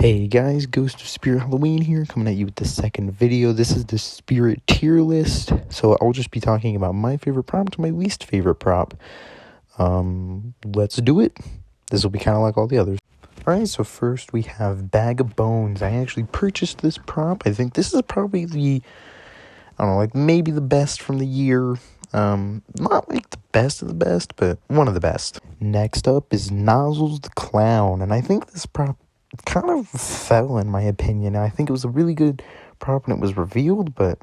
Hey guys, Ghost of Spirit Halloween here, coming at you with the second video. This is the Spirit tier list, so I'll just be talking about my favorite prop to my least favorite prop. Let's do it. This will be kind of like all the others. Alright, so first we have Bag of Bones. I actually purchased this prop. I think this is probably maybe the best from the year. Not like the best of the best, but one of the best. Next up is Nozzles the Clown, and I think this prop kind of fell in my opinion. I think it was a really good prop when it was revealed, but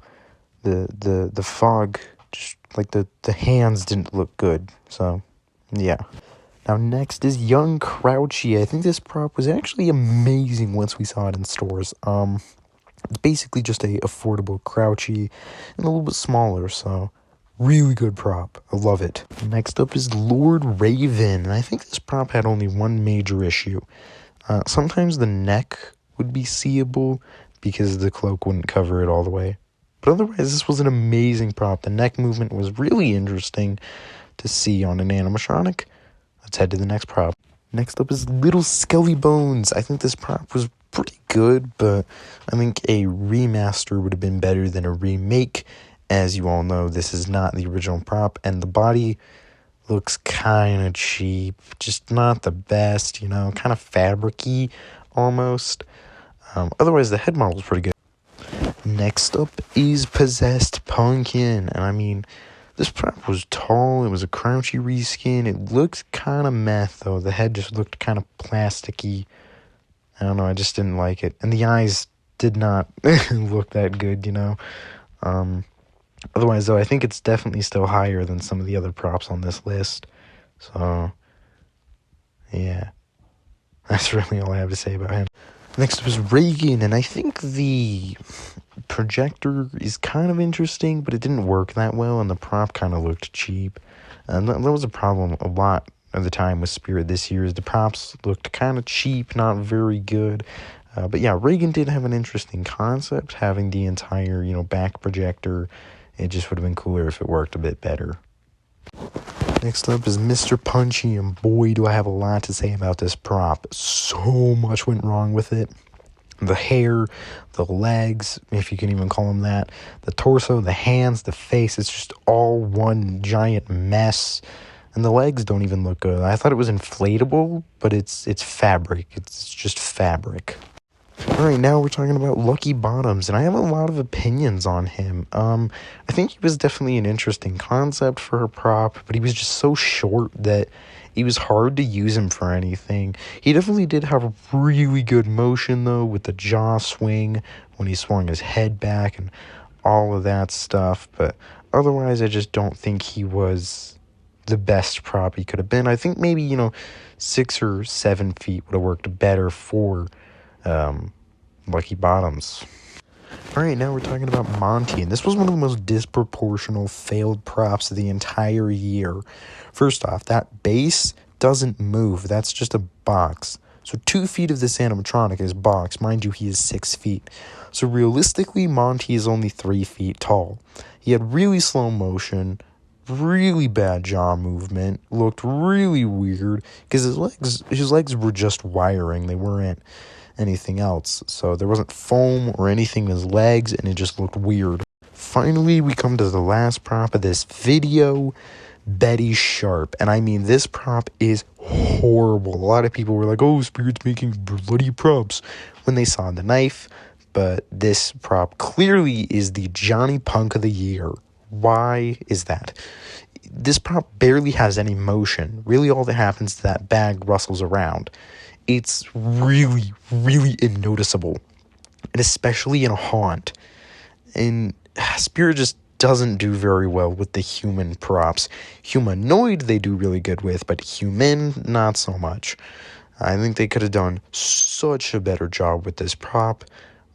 the fog, just like the hands didn't look good. So yeah. Now next is Young Crouchy. I think this prop was actually amazing once we saw it in stores. It's basically just a affordable Crouchy and a little bit smaller, so really good prop. I love it. Next up is Lord Raven, and I think this prop had only one major issue. Sometimes the neck would be seeable because the cloak wouldn't cover it all the way. But otherwise, this was an amazing prop. The neck movement was really interesting to see on an animatronic. Let's head to the next prop. Next up is Little Skelly Bones. I think this prop was pretty good, but I think a remaster would have been better than a remake. As you all know, this is not the original prop, and the body looks kind of cheap, just not the best, kind of fabric-y almost. Otherwise, the head model is pretty good. Next up is Possessed Pumpkin, and I mean, this prop was tall, it was a Crouchy reskin, it looked kind of meth, though. The head just looked kind of plasticky. I don't know, I just didn't like it. And the eyes did not look that good, Otherwise, though, I think it's definitely still higher than some of the other props on this list. So, yeah. That's really all I have to say about him. Next was Reagan, and I think the projector is kind of interesting, but it didn't work that well, and the prop kind of looked cheap. And that was a problem a lot of the time with Spirit this year, is the props looked kind of cheap, not very good. But yeah, Reagan did have an interesting concept, having the entire, back projector. It just would have been cooler if it worked a bit better. Next up is Mr. Punchy, and boy, do I have a lot to say about this prop. So much went wrong with it. The hair, the legs, if you can even call them that, the torso, the hands, the face, it's just all one giant mess. And the legs don't even look good. I thought it was inflatable, but it's fabric. It's just fabric. Alright, now we're talking about Lucky Bottoms, and I have a lot of opinions on him. I think he was definitely an interesting concept for a prop, but he was just so short that it was hard to use him for anything. He definitely did have a really good motion, though, with the jaw swing when he swung his head back and all of that stuff, but otherwise I just don't think he was the best prop he could have been. I think maybe, 6 or 7 feet would have worked better for Lucky Bottoms. Alright, now we're talking about Monty, and this was one of the most disproportional failed props of the entire year. First off, that base doesn't move. That's just a box. So 2 feet of this animatronic is box. Mind you, he is 6 feet. So realistically, Monty is only 3 feet tall. He had really slow motion, really bad jaw movement, looked really weird, because his legs were just wiring. They weren't anything else, so there wasn't foam or anything in his legs, and it just looked weird. Finally, we come to the last prop of this video, Betty Sharp, and I mean, this prop is horrible. A lot of people were like, oh, Spirit's making bloody props when they saw the knife, but this prop clearly is the Johnny Punk of the year. Why is that? This prop barely has any motion. Really, all that happens is that bag rustles around. It's really, really unnoticeable, and especially in a haunt. And Spirit just doesn't do very well with the human props. Humanoid they do really good with, but human, not so much. I think they could have done such a better job with this prop,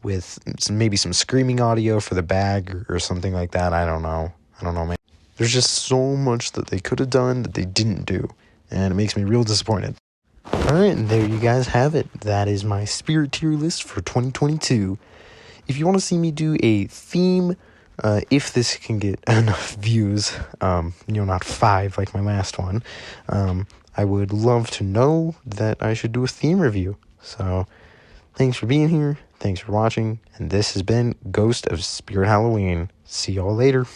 with maybe some screaming audio for the bag or something like that. I don't know, man. There's just so much that they could have done that they didn't do, and it makes me real disappointed. Alright, and there you guys have it. That is my Spirit tier list for 2022. If you want to see me do a theme, if this can get enough views, not 5 like my last one, I would love to know that I should do a theme review. So Thanks for being here. Thanks for watching. And this has been Ghost of Spirit Halloween. See y'all later.